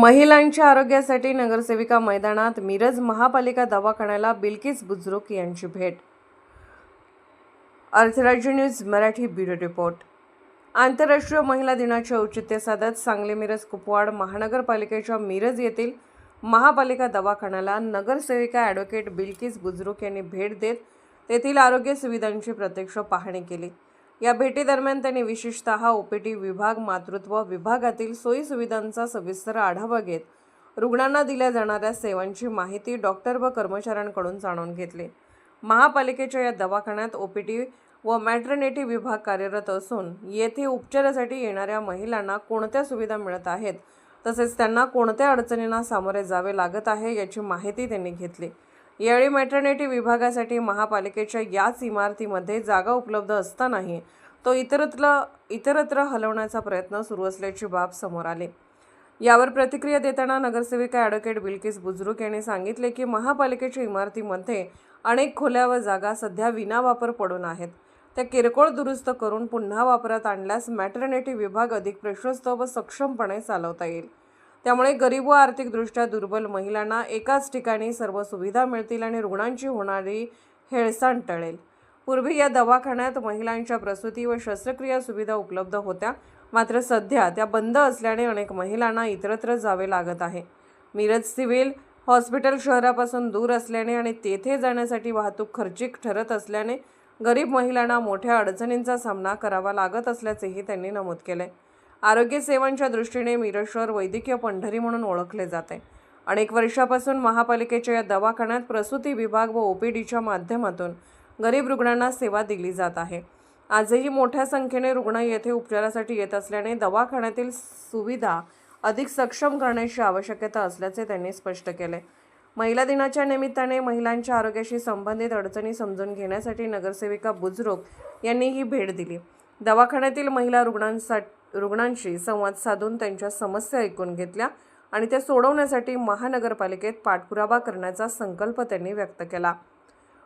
महिलांच्या आरोग्यासाठी नगरसेविका मैदानात मिरज महापालिका दवाखान्याला बिल्किस बुजुर्ग यांची भेट। Arthrajya news Marathi bureau report. आंतरराष्ट्रीय महिला दिनाचे औचित्य साधत सांगली मिरज कुपवाड महानगरपालिकेच्या मिरज येथील महापालिका दवाखान्याला नगरसेविका ॲडव्होकेट बिल्किस बुजुर्ग यांनी भेट देत तेथील आरोग्य सुविधांची प्रत्यक्ष पाहणी केली। या भेटीदरम्यान त्यांनी विशेषतः ओपीडी विभाग, मातृत्व विभागातील सोयी सुविधांचा सविस्तर आढावा घेत रुग्णांना दिल्या जाणाऱ्या सेवांची माहिती डॉक्टर व कर्मचाऱ्यांकडून जाणून घेतली। महापालिकेच्या या दवाखान्यात ओपीडी व मॅटर्निटी विभाग कार्यरत असून येथे उपचारासाठी येणाऱ्या महिलांना कोणत्या सुविधा मिळत आहेत तसेच त्यांना कोणत्या अडचणींना सामोरे जावे लागत आहे याची माहिती त्यांनी घेतली। यावेळी मॅटर्निटी विभागासाठी महापालिकेच्या याच इमारतीमध्ये जागा उपलब्ध असतानाही तो इतरत्र हलवण्याचा प्रयत्न सुरू असल्याची बाब समोर आली। यावर प्रतिक्रिया देताना नगरसेविका ॲडव्होकेट बिल्किस बुजुर्ग यांनी सांगितले की महापालिकेच्या इमारतीमध्ये अनेक खोल्या व जागा सध्या विनावापर पडून आहेत। त्या किरकोळ दुरुस्त करून पुन्हा वापरात आणल्यास मॅटर्निटी विभाग अधिक प्रशस्त व सक्षमपणे चालवता येईल। त्यामुळे गरीब व आर्थिकदृष्ट्या दुर्बल महिलांना एकाच ठिकाणी सर्व सुविधा मिळतील आणि रुग्णांची होणारी हेळसांड टळेल। पूर्वी या दवाखान्यात महिलांच्या प्रसूती व शस्त्रक्रिया सुविधा उपलब्ध होत्या, मात्र सध्या त्या बंद असल्याने अनेक महिलांना इतरत्र जावे लागत आहे। मिरज सिव्हिल हॉस्पिटल शहरापासून दूर असल्याने आणि तेथे जाण्यासाठी वाहतूक खर्चिक ठरत असल्याने गरीब महिलांना मोठ्या अडचणींचा सामना करावा लागत असल्याचेही त्यांनी नमूद केले। आरोग्य सेवांच्या दृष्टीने मिरज शहर वैद्यकीय पंढरी म्हणून ओळखले जाते। अनेक वर्षापासून महापालिकेच्या या दवाखान्यात प्रसूती विभाग व ओपीडीच्या माध्यमातून गरीब रुग्णांना सेवा दिली जात आहे। आजही मोठ्या संख्येने रुग्ण येथे उपचारासाठी येत असल्याने दवाखान्यातील सुविधा अधिक सक्षम करण्याची आवश्यकता असल्याचे त्यांनी स्पष्ट केले। महिला दिनाच्या निमित्ताने महिलांच्या आरोग्याशी संबंधित अडचणी समजून घेण्यासाठी नगरसेविका बुजुर्ग यांनी ही भेट दिली। दवाखान्यातील महिला रुग्णांशी संवाद साधून त्यांच्या समस्या ऐकून घेतल्या आणि त्या सोडवण्यासाठी महानगरपालिकेत पाठपुरावा करण्याचा संकल्प त्यांनी व्यक्त केला।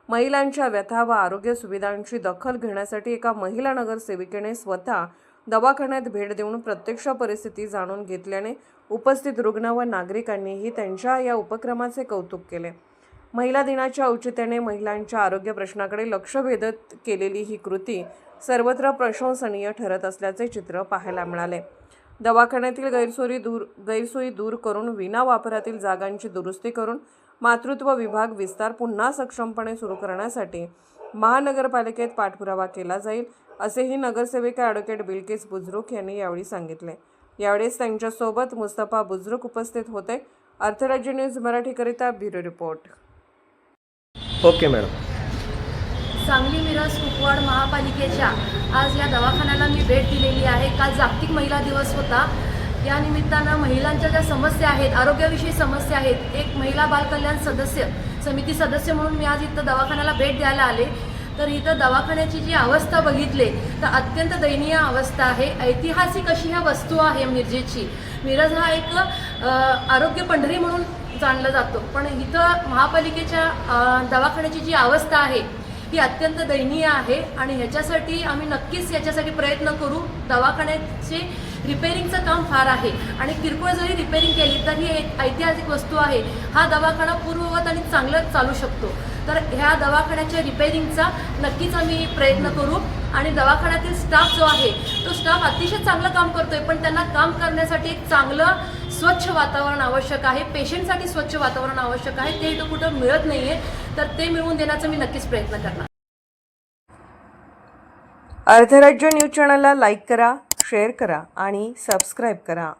महिलांच्या व्यथा व आरोग्य सुविधांची दखल घेण्यासाठी एका महिला नगरसेविकेने स्वतः दवाखान्यात भेट देऊन प्रत्यक्ष परिस्थिती जाणून घेतल्याने उपस्थित रुग्ण व नागरिकांनीही त्यांच्या या उपक्रमाचे कौतुक केले। महिला दिनाच्या औचित्याने महिलांच्या आरोग्य प्रश्नाकडे लक्ष वेधत केलेली ही कृती सर्वत्र प्रशंसनीय ठरत असल्याचे चित्र पाहायला मिळाले। दवाखान्यातील गैरसोयी दूर करून विना वापरातील जागांची दुरुस्ती करून मातृत्व विभाग विस्तार पुन्हा सक्षमपणे सुरू करण्यासाठी महानगरपालिकेत पाठपुरावा केला जाईल, असेही नगरसेविका ॲडव्होकेट बिल्किस बुजुर्ग यांनी यावेळी सांगितले। यावेळेस त्यांच्यासोबत मुस्तफा बुजुर्ग उपस्थित होते। अर्थराज्य न्यूज मराठीकरिता bureau report. Okay madam. Sangli Miraj Kupwad महापालिकेच्या आज या दवाखान्याला मी भेट दिलेली आहे। काल जागतिक महिला दिवस होता। या निमित्तानं महिलांच्या ज्या समस्या आहेत, आरोग्याविषयी समस्या आहेत, एक महिला बाल कल्याण समिती सदस्य म्हणून मी आज इथं दवाखान्याला भेट द्यायला आले। तर इथं दवाखान्याची जी अवस्था बघितली तर अत्यंत दयनीय अवस्था आहे। ऐतिहासिक अशी ह्या वस्तू आहे मिरजेची। मिरज हा एक आरोग्य पंढरी म्हणून जाणला जातो, पण इथं महापालिकेच्या दवाखान्याची जी अवस्था आहे ही अत्यंत दयनीय आहे आणि ह्याच्यासाठी आम्ही नक्कीच याच्यासाठी प्रयत्न करू। दवाखान्याचे रिपेअरिंगचं काम फार आहे आणि किरकोळ जरी रिपेअरिंग केली तर ही एक ऐतिहासिक वस्तू आहे। हा दवाखाना पूर्ववत आणि चांगलं चालू शकतो। तर ह्या दवाखान्याच्या रिपेअरिंगचा नक्कीच आम्ही प्रयत्न करू आणि दवाखान्यातील स्टाफ जो आहे तो स्टाफ अतिशय चांगलं काम करतोय, पण त्यांना काम करण्यासाठी एक चांगलं स्वच्छ वातावरण आवश्यक आहे। पेशंटसाठी स्वच्छ वातावरण आवश्यक आहे, ते इथं कुठं मिळत नाही आहे, तर ते मिळवून देण्याचा मी नक्कीच प्रयत्न करणार। अर्थराज्य न्यूज चॅनलला लाईक करा, शेअर करा आणि सबस्क्राईब करा।